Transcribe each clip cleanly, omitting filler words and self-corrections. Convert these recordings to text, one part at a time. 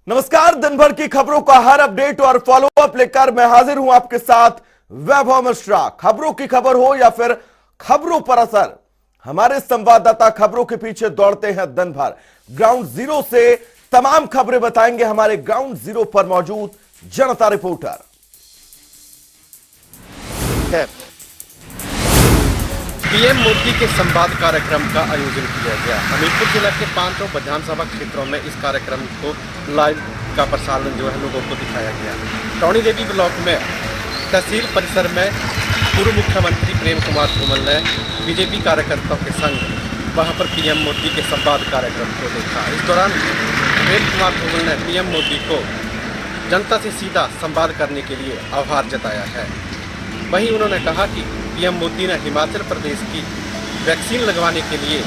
नमस्कार। दिन भर की खबरों का हर अपडेट और फॉलोअप लेकर मैं हाजिर हूं आपके साथ वैभव मिश्रा। खबरों की खबर हो या फिर खबरों पर असर, हमारे संवाददाता खबरों के पीछे दौड़ते हैं दिन भर। ग्राउंड जीरो से तमाम खबरें बताएंगे हमारे ग्राउंड जीरो पर मौजूद जनता रिपोर्टर। पीएम मोदी के संवाद कार्यक्रम का आयोजन किया गया। हमीरपुर जिला के 5 विधानसभा क्षेत्रों में इस कार्यक्रम को लाइव का प्रसारण जो है लोगों को दिखाया गया। टौणी देवी ब्लॉक में तहसील परिसर में पूर्व मुख्यमंत्री प्रेम कुमार धूमल ने बीजेपी कार्यकर्ताओं के संग वहां पर पीएम मोदी के संवाद कार्यक्रम को देखा। इस दौरान प्रेम कुमार धूमल ने पीएम मोदी को जनता से सीधा संवाद करने के लिए आभार जताया है। वहीं उन्होंने कहा कि पीएम मोदी ने हिमाचल प्रदेश की वैक्सीन लगवाने के लिए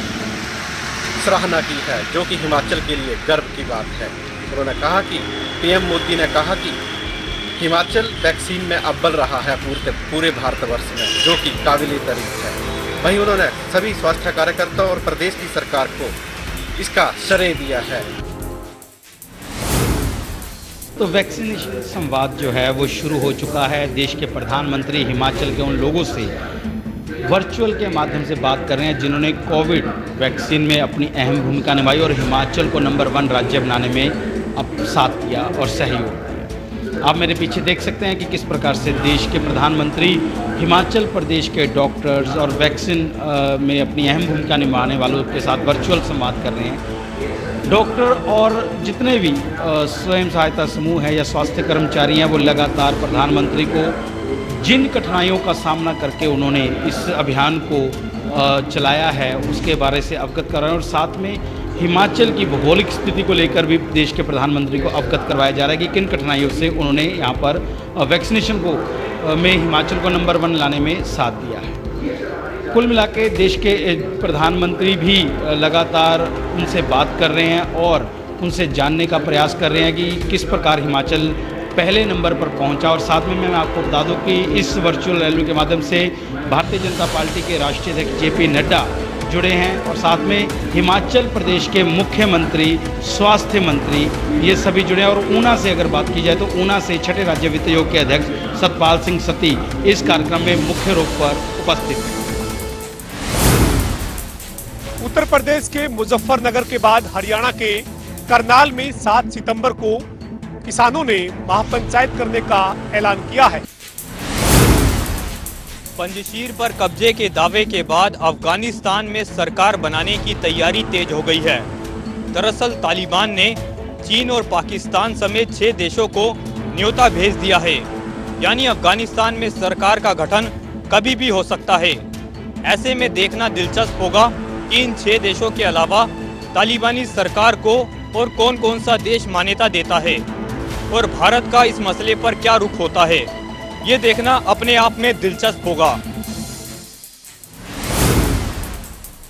सराहना की है, जो कि हिमाचल के लिए गर्व की बात है। उन्होंने कहा कि पीएम मोदी ने कहा कि हिमाचल वैक्सीन में अव्वल रहा है पूरे भारतवर्ष में, जो कि काबिल तारीफ है। वहीं उन्होंने सभी स्वास्थ्य कार्यकर्ताओं और प्रदेश की सरकार को इसका श्रेय दिया है। तो वैक्सीनेशन संवाद जो है वो शुरू हो चुका है। देश के प्रधानमंत्री हिमाचल के उन लोगों से वर्चुअल के माध्यम से बात कर रहे हैं जिन्होंने कोविड वैक्सीन में अपनी अहम भूमिका निभाई और हिमाचल को नंबर 1 राज्य बनाने में अब साथ दिया और सहयोग दिया। आप मेरे पीछे देख सकते हैं कि किस प्रकार से देश के प्रधानमंत्री हिमाचल प्रदेश के डॉक्टर्स और वैक्सीन में अपनी अहम भूमिका निभाने वालों के साथ वर्चुअल संवाद कर रहे हैं। डॉक्टर और जितने भी स्वयं सहायता समूह है या स्वास्थ्य कर्मचारी हैं, वो लगातार प्रधानमंत्री को जिन कठिनाइयों का सामना करके उन्होंने इस अभियान को चलाया है उसके बारे से अवगत कर रहे हैं और साथ में हिमाचल की भौगोलिक स्थिति को लेकर भी देश के प्रधानमंत्री को अवगत करवाया जा रहा है कि किन कठिनाइयों से उन्होंने यहाँ पर वैक्सीनेशन को में हिमाचल को नंबर 1 लाने में साथ दिया है। कुल मिला के देश के प्रधानमंत्री भी लगातार उनसे बात कर रहे हैं और उनसे जानने का प्रयास कर रहे हैं कि किस प्रकार हिमाचल पहले नंबर पर पहुंचा। और साथ में मैं आपको बता दूं कि इस वर्चुअल रैली के माध्यम से भारतीय जनता पार्टी के राष्ट्रीय अध्यक्ष जेपी नड्डा जुड़े हैं और साथ में हिमाचल प्रदेश के मुख्यमंत्री, स्वास्थ्य मंत्री, ये सभी जुड़े हैं। और ऊना से अगर बात की जाए तो ऊना से छठे राज्य वित्त आयोग के अध्यक्ष सतपाल सिंह सत्ती इस कार्यक्रम में मुख्य रूप पर उपस्थित हैं। उत्तर प्रदेश के मुजफ्फरनगर के बाद हरियाणा के करनाल में 7 सितंबर को किसानों ने महापंचायत करने का ऐलान किया है। पंजशीर पर कब्जे के दावे के बाद अफगानिस्तान में सरकार बनाने की तैयारी तेज हो गई है। दरअसल तालिबान ने चीन और पाकिस्तान समेत 6 देशों को न्योता भेज दिया है, यानी अफगानिस्तान में सरकार का गठन कभी भी हो सकता है। ऐसे में देखना दिलचस्प होगा कि इन 6 देशों के अलावा तालिबानी सरकार को और कौन कौन सा देश मान्यता देता है और भारत का इस मसले पर क्या रुख होता है। ये देखना अपने आप में दिलचस्प होगा।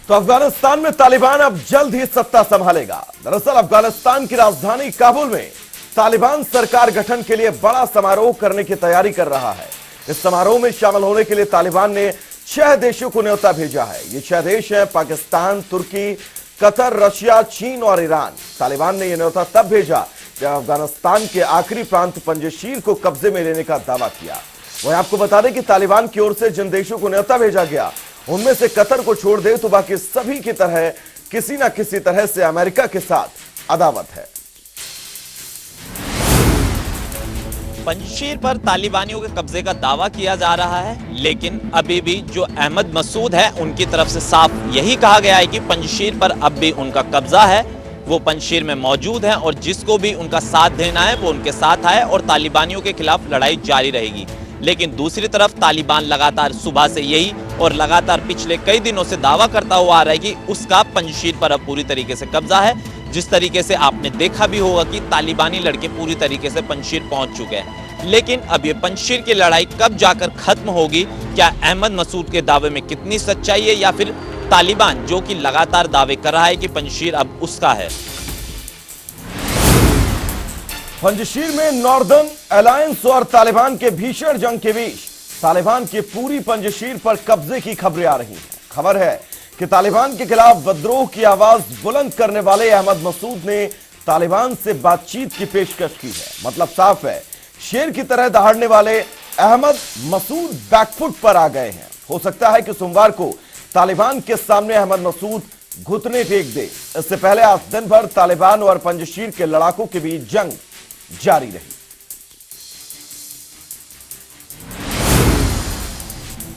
तो अफगानिस्तान में तालिबान अब जल्द ही सत्ता संभालेगा। दरअसल अफगानिस्तान की राजधानी काबुल में तालिबान सरकार गठन के लिए बड़ा समारोह करने की तैयारी कर रहा है। इस समारोह में शामिल होने के लिए तालिबान ने 6 देशों को न्योता भेजा है। ये 6 देश हैं पाकिस्तान, तुर्की, कतर, रशिया, चीन और ईरान। तालिबान ने यह न्योता तब भेजा जब अफगानिस्तान के आखिरी प्रांत पंजशीर को कब्जे में लेने का दावा किया। वहीं आपको बता दें कि तालिबान की ओर से जिन देशों को न्योता भेजा गया उनमें से कतर को छोड़ दे तो बाकी सभी की तरह किसी न किसी तरह से अमेरिका के साथ अदावत है। पंजशीर पर तालिबानियों के कब्जे का दावा किया जा रहा है, लेकिन अभी भी जो अहमद मसूद है उनकी तरफ से साफ यही कहा गया है कि पंजशीर पर अब भी उनका कब्जा है, वो पंजशीर में मौजूद हैं और जिसको भी उनका साथ देना है वो उनके साथ आए और तालिबानियों के खिलाफ लड़ाई जारी रहेगी। लेकिन दूसरी तरफ तालिबान लगातार सुबह से यही और लगातार पिछले कई दिनों से दावा करता हुआ आ रहा है कि उसका पंजशीर पर अब पूरी तरीके से कब्जा है। जिस तरीके से आपने देखा भी होगा कि तालिबानी लड़के पूरी तरीके से पंजशीर पहुंच चुके हैं। लेकिन अब ये पंजशीर की लड़ाई कब जाकर खत्म होगी, क्या अहमद मसूद के दावे में कितनी सच्चाई है या फिर तालिबान जो कि लगातार दावे कर रहा है कि पंजशीर अब उसका है। पंजशीर में नॉर्दर्न अलायंस और तालिबान के भीषण जंग के बीच तालिबान की पूरी पंजशीर पर कब्जे की खबरें आ रही हैं। खबर है कि तालिबान के खिलाफ विद्रोह की आवाज बुलंद करने वाले अहमद मसूद ने तालिबान से बातचीत की पेशकश की है। मतलब साफ है, शेर की तरह दहाड़ने वाले अहमद मसूद बैकफुट पर आ गए हैं। हो सकता है कि सोमवार को तालिबान के सामने अहमद मसूद घुटने टेक दे। इससे पहले आज दिन भर तालिबान और पंजशीर के लड़ाकों के बीच जंग जारी रही।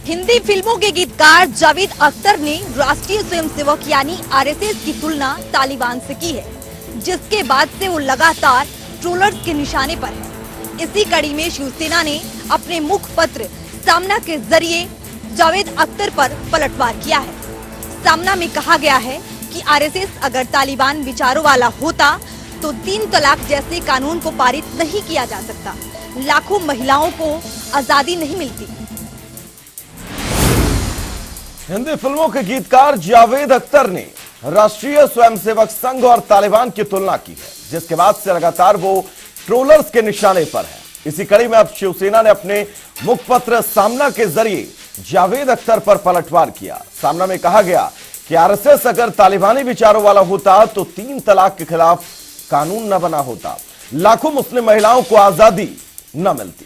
हिंदी फिल्मों के गीतकार जावेद अख्तर ने राष्ट्रीय स्वयंसेवक यानी आरएसएस की तुलना तालिबान से की है, जिसके बाद से वो लगातार ट्रोलर्स के निशाने पर है। इसी कड़ी में शिवसेना ने अपने मुखपत्र सामना के जरिए जावेद अख्तर पर पलटवार किया है। सामना में कहा गया है कि आरएसएस अगर तालिबान विचारों वाला होता तो 3 तलाक जैसे कानून को पारित नहीं किया जा सकता, लाखों महिलाओं को आजादी नहीं मिलती। हिंदी फिल्मों के गीतकार जावेद अख्तर ने राष्ट्रीय स्वयंसेवक संघ और तालिबान की तुलना की है, जिसके बाद से लगातार वो ट्रोलर्स के निशाने पर है। इसी कड़ी में अब शिवसेना ने अपने मुखपत्र सामना के जरिए जावेद अख्तर पर पलटवार किया। सामना में कहा गया कि आरएसएस अगर तालिबानी विचारों वाला होता तो 3 तलाक के खिलाफ कानून न बना होता, लाखों मुस्लिम महिलाओं को आजादी न मिलती।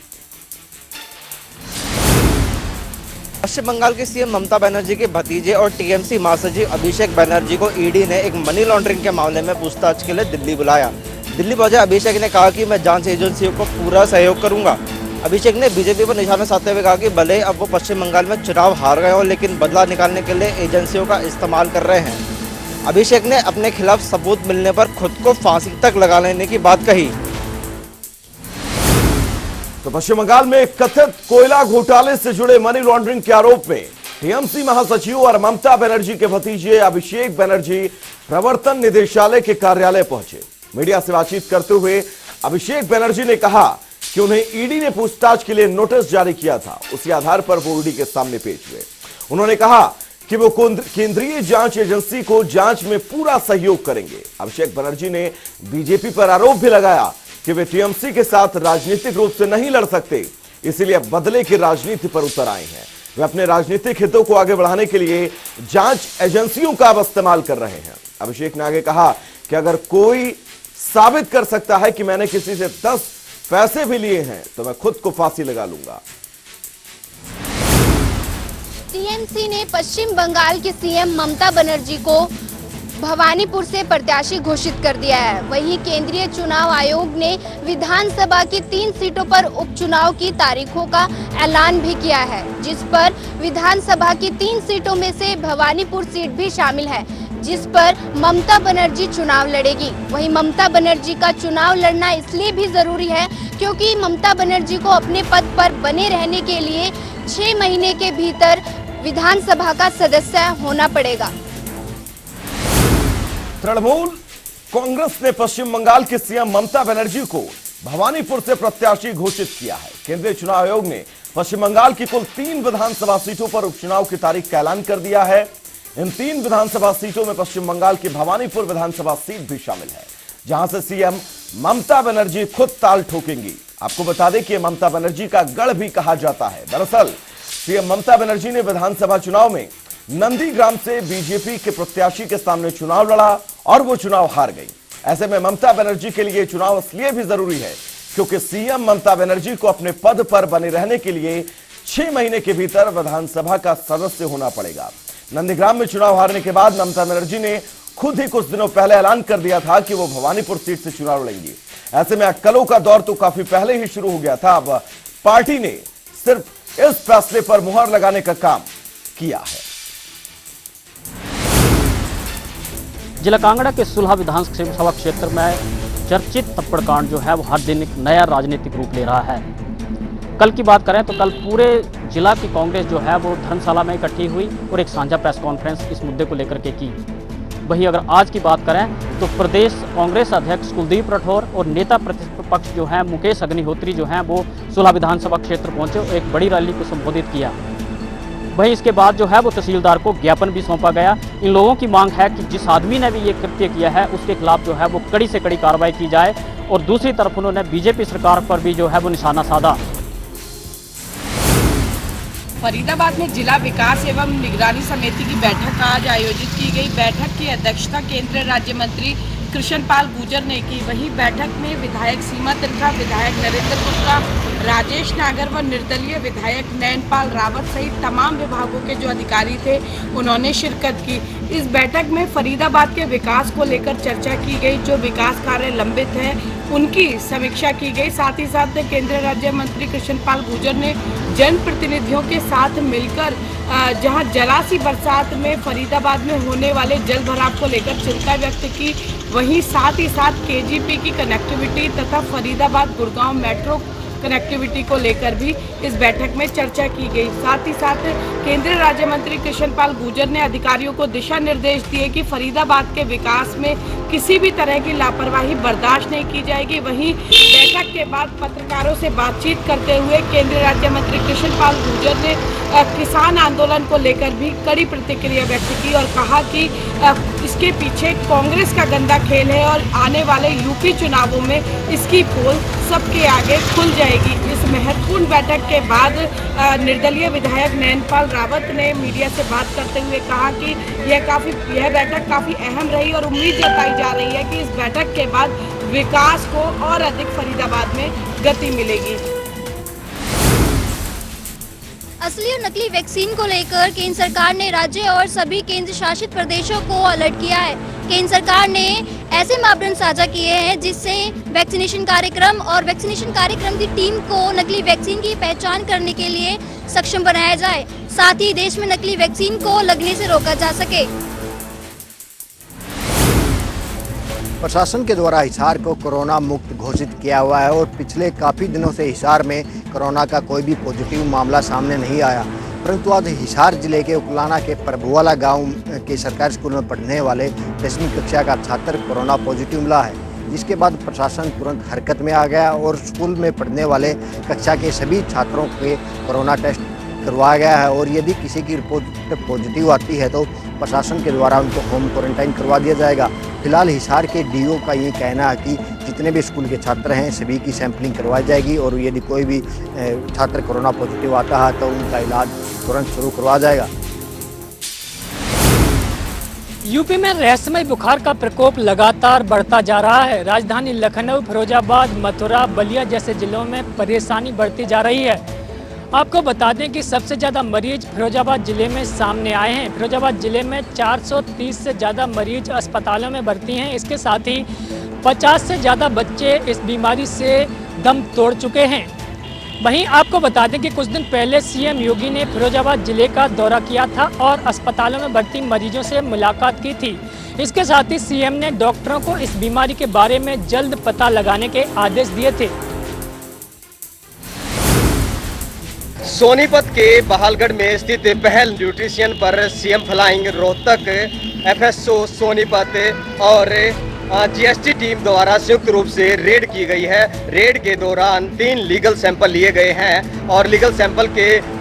पश्चिम बंगाल के सीएम ममता बनर्जी के भतीजे और टीएमसी महासचिव अभिषेक बनर्जी को ईडी ने एक मनी लॉन्ड्रिंग के मामले में पूछताछ के लिए दिल्ली बुलाया। दिल्ली पहुंचे अभिषेक ने कहा कि मैं जांच एजेंसियों को पूरा सहयोग करूंगा। अभिषेक ने बीजेपी पर निशाना साधते हुए कहा कि भले अब वो पश्चिम बंगाल में चुनाव हार गए हो, लेकिन बदला निकालने के लिए एजेंसियों का इस्तेमाल कर रहे हैं। अभिषेक ने अपने खिलाफ सबूत मिलने पर खुद को फांसी तक लगा लेने की बात कही। तो पश्चिम बंगाल में कथित कोयला घोटाले से जुड़े मनी लॉन्ड्रिंग के आरोप में टीएमसी महासचिव और ममता बनर्जी के भतीजे अभिषेक बनर्जी प्रवर्तन निदेशालय के कार्यालय पहुंचे। मीडिया से बातचीत करते हुए अभिषेक बनर्जी ने कहा कि उन्हें ईडी ने पूछताछ के लिए नोटिस जारी किया था, उसी आधार पर वो ईडी के सामने पेश हुए। उन्होंने कहा कि वो केंद्रीय जांच एजेंसी को जांच में पूरा सहयोग करेंगे। अभिषेक बनर्जी ने बीजेपी पर आरोप भी लगाया कि वे टीएमसी के साथ राजनीतिक रूप से नहीं लड़ सकते, इसीलिए बदले की राजनीति पर उतर आए हैं। वे अपने राजनीतिक हितों को आगे बढ़ाने के लिए जांच एजेंसियों का अब इस्तेमाल कर रहे हैं। अभिषेक ने आगे कहा कि अगर कोई साबित कर सकता है कि मैंने किसी से 10 पैसे भी लिए हैं तो मैं खुद को फांसी लगा लूंगा। टीएमसी ने पश्चिम बंगाल के सीएम ममता बनर्जी को भवानीपुर से प्रत्याशी घोषित कर दिया है। वहीं केंद्रीय चुनाव आयोग ने विधानसभा की 3 सीटों पर उपचुनाव की तारीखों का ऐलान भी किया है, जिस पर विधानसभा की 3 सीटों में से भवानीपुर सीट भी शामिल है, जिस पर ममता बनर्जी चुनाव लड़ेगी। वहीं ममता बनर्जी का चुनाव लड़ना इसलिए भी जरूरी है क्योंकि ममता बनर्जी को अपने पद पर बने रहने के लिए 6 महीने के भीतर विधानसभा का सदस्य होना पड़ेगा। तृणमूल कांग्रेस ने पश्चिम बंगाल के सीएम ममता बनर्जी को भवानीपुर से प्रत्याशी घोषित किया है। केंद्रीय चुनाव आयोग ने पश्चिम बंगाल की कुल 3 विधानसभा सीटों पर उपचुनाव की तारीख का ऐलान कर दिया है। इन 3 विधानसभा सीटों में पश्चिम बंगाल की भवानीपुर विधानसभा सीट भी शामिल है, जहां से सीएम ममता बनर्जी खुद ताल ठोकेंगी। आपको बता दें कि ममता बनर्जी का गढ़ भी कहा जाता है। दरअसल सीएम ममता बनर्जी ने विधानसभा चुनाव में नंदीग्राम से बीजेपी के प्रत्याशी के सामने चुनाव लड़ा और वो चुनाव हार गई। ऐसे में ममता बनर्जी के लिए चुनाव इसलिए भी जरूरी है क्योंकि सीएम ममता बनर्जी को अपने पद पर बने रहने के लिए 6 महीने के भीतर विधानसभा का सदस्य होना पड़ेगा। नंदीग्राम में चुनाव हारने के बाद ममता बनर्जी ने खुद ही कुछ दिनों पहले ऐलान कर दिया था कि वो भवानीपुर सीट से चुनाव लड़ेंगी। ऐसे में अटकलों का दौर तो काफी पहले ही शुरू हो गया था। अब पार्टी ने सिर्फ इस फैसले पर मुहर लगाने का काम किया है। जिला कांगड़ा के सुलह विधानसभा क्षेत्र में चर्चित थप्पड़कांड जो है वो हर दिन एक नया राजनीतिक रूप ले रहा है। कल की बात करें तो कल पूरे जिला की कांग्रेस जो है वो धर्मशाला में इकट्ठी हुई और एक साझा प्रेस कॉन्फ्रेंस इस मुद्दे को लेकर के की। वहीं अगर आज की बात करें तो प्रदेश कांग्रेस अध्यक्ष कुलदीप राठौर और नेता प्रतिपक्ष जो है मुकेश अग्निहोत्री जो हैं वो सुलह विधानसभा क्षेत्र पहुंचे और एक बड़ी रैली को संबोधित किया। वहीं इसके बाद जो है वो तहसीलदार को ज्ञापन भी सौंपा गया। इन लोगों की मांग है कि जिस आदमी ने भी ये कृत्य किया है उसके खिलाफ जो है वो कड़ी से कड़ी कार्रवाई की जाए। और दूसरी तरफ उन्होंने बीजेपी सरकार पर भी जो है वो निशाना साधा। फरीदाबाद में जिला विकास एवं निगरानी समिति की बैठक आज आयोजित की गई। बैठक की अध्यक्षता केंद्रीय राज्य मंत्री कृष्णपाल गुर्जर ने की। वहीं बैठक में विधायक सीमा तिनका, विधायक नरेंद्र गुप्ता, राजेश नागर व निर्दलीय विधायक नैनपाल रावत सहित तमाम विभागों के जो अधिकारी थे उन्होंने शिरकत की। इस बैठक में फरीदाबाद के विकास को लेकर चर्चा की गई। जो विकास कार्य लंबित है उनकी समीक्षा की गई। साथ ही साथ केंद्रीय राज्य मंत्री कृष्णपाल गुर्जर ने जनप्रतिनिधियों के साथ मिलकर जहां जलासी बरसात में फरीदाबाद में होने वाले जल भराव को लेकर चिंता व्यक्त की, वहीं साथ ही साथ केजीपी की कनेक्टिविटी तथा फरीदाबाद गुड़गांव मेट्रो कनेक्टिविटी को लेकर भी इस बैठक में चर्चा की गई। साथ ही साथ केंद्रीय राज्य मंत्री कृष्णपाल गुर्जर ने अधिकारियों को दिशा निर्देश दिए कि फरीदाबाद के विकास में किसी भी तरह की लापरवाही बर्दाश्त नहीं की जाएगी। वहीं बैठक के बाद पत्रकारों से बातचीत करते हुए केंद्रीय राज्य मंत्री कृष्णपाल गुर्जर ने किसान आंदोलन को लेकर भी कड़ी प्रतिक्रिया व्यक्त की और कहा कि इसके पीछे कांग्रेस का गंदा खेल है और आने वाले यूपी चुनावों में इसकी पोल सबके आगे खुल जाएगी। इस महत्वपूर्ण बैठक के बाद निर्दलीय विधायक नैनपाल रावत ने मीडिया से बात करते हुए कहा कि यह बैठक काफी अहम रही और उम्मीद जताई जा रही है कि इस बैठक के बाद विकास को और अधिक फरीदाबाद में गति मिलेगी। असली और नकली वैक्सीन को लेकर केंद्र सरकार ने राज्य और सभी केंद्र शासित प्रदेशों को अलर्ट किया है। केंद्र सरकार ने ऐसे मापदंड साझा किए हैं जिससे वैक्सीनेशन कार्यक्रम और वैक्सीनेशन कार्यक्रम की टीम को नकली वैक्सीन की पहचान करने के लिए सक्षम बनाया जाए, साथ ही देश में नकली वैक्सीन को लगने से रोका जा सके। प्रशासन के द्वारा हिसार को कोरोना मुक्त घोषित किया हुआ है और पिछले काफ़ी दिनों से हिसार में कोरोना का कोई भी पॉजिटिव मामला सामने नहीं आया, परंतु आज हिसार जिले के उकलाना के प्रभुवाला गांव के सरकारी स्कूल में पढ़ने वाले 10वीं कक्षा का छात्र कोरोना पॉजिटिव मिला है, जिसके बाद प्रशासन तुरंत हरकत में आ गया और स्कूल में पढ़ने वाले कक्षा के सभी छात्रों के कोरोना टेस्ट करवाया गया है और यदि किसी की रिपोर्ट पॉजिटिव आती है तो प्रशासन के द्वारा उनको होम क्वारंटाइन करवा दिया जाएगा। फिलहाल हिसार के डीओ का ये कहना है कि जितने भी स्कूल के छात्र हैं सभी की सैंपलिंग करवाई जाएगी और यदि कोई भी छात्र कोरोना पॉजिटिव आता है तो उनका इलाज तुरंत शुरू करवाया जाएगा। यूपी में रहस्यमय बुखार का प्रकोप लगातार बढ़ता जा रहा है। राजधानी लखनऊ, फिरोजाबाद, मथुरा, बलिया जैसे जिलों में परेशानी बढ़ती जा रही है। आपको बता दें कि सबसे ज़्यादा मरीज फिरोजाबाद जिले में सामने आए हैं। फिरोजाबाद जिले में 430 से ज़्यादा मरीज अस्पतालों में भर्ती हैं। इसके साथ ही 50 से ज़्यादा बच्चे इस बीमारी से दम तोड़ चुके हैं। वहीं आपको बता दें कि कुछ दिन पहले सीएम योगी ने फिरोजाबाद जिले का दौरा किया था और अस्पतालों में भर्ती मरीजों से मुलाकात की थी। इसके साथ ही सीएम ने डॉक्टरों को इस बीमारी के बारे में जल्द पता लगाने के आदेश दिए थे। सोनीपत के बहालगढ़ में स्थित पहल न्यूट्रिशन पर CM flying Rohtak, FSO Sonipat और जीएसटी टीम द्वारा संयुक्त रूप से रेड की गई है। रेड के दौरान 3 लीगल सैंपल लिए गए हैं और लीगल सैंपल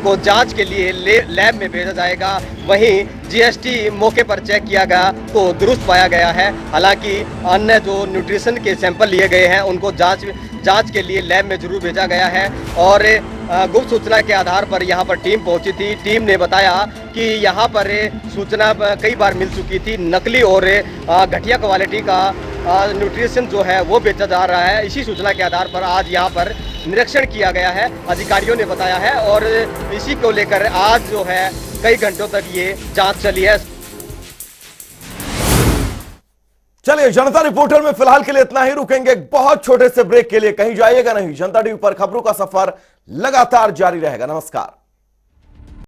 को जांच के लिए लैब में भेजा जाएगा। वहीं जीएसटी मौके पर चेक किया गया तो दुरुस्त पाया गया है। हालांकि अन्य जो न्यूट्रिशन के सैंपल लिए गए हैं उनको जांच के लिए लैब में जरूर भेजा गया है। और गुप्त सूचना के आधार पर यहां पर टीम पहुंची थी। टीम ने बताया कि यहां पर सूचना कई बार मिल चुकी थी, नकली और घटिया क्वालिटी का न्यूट्रिशन जो है वो बेचा जा रहा है। इसी सूचना के आधार पर आज यहां पर निरीक्षण किया गया है, अधिकारियों ने बताया है और इसी को लेकर आज जो है कई घंटों तक ये जांच चली है। चलिए, जनता रिपोर्टर में फिलहाल के लिए इतना ही। रुकेंगे बहुत छोटे से ब्रेक के लिए, कहीं जाइएगा नहीं। जनता टीवी पर खबरों का सफर लगातार जारी रहेगा। नमस्कार।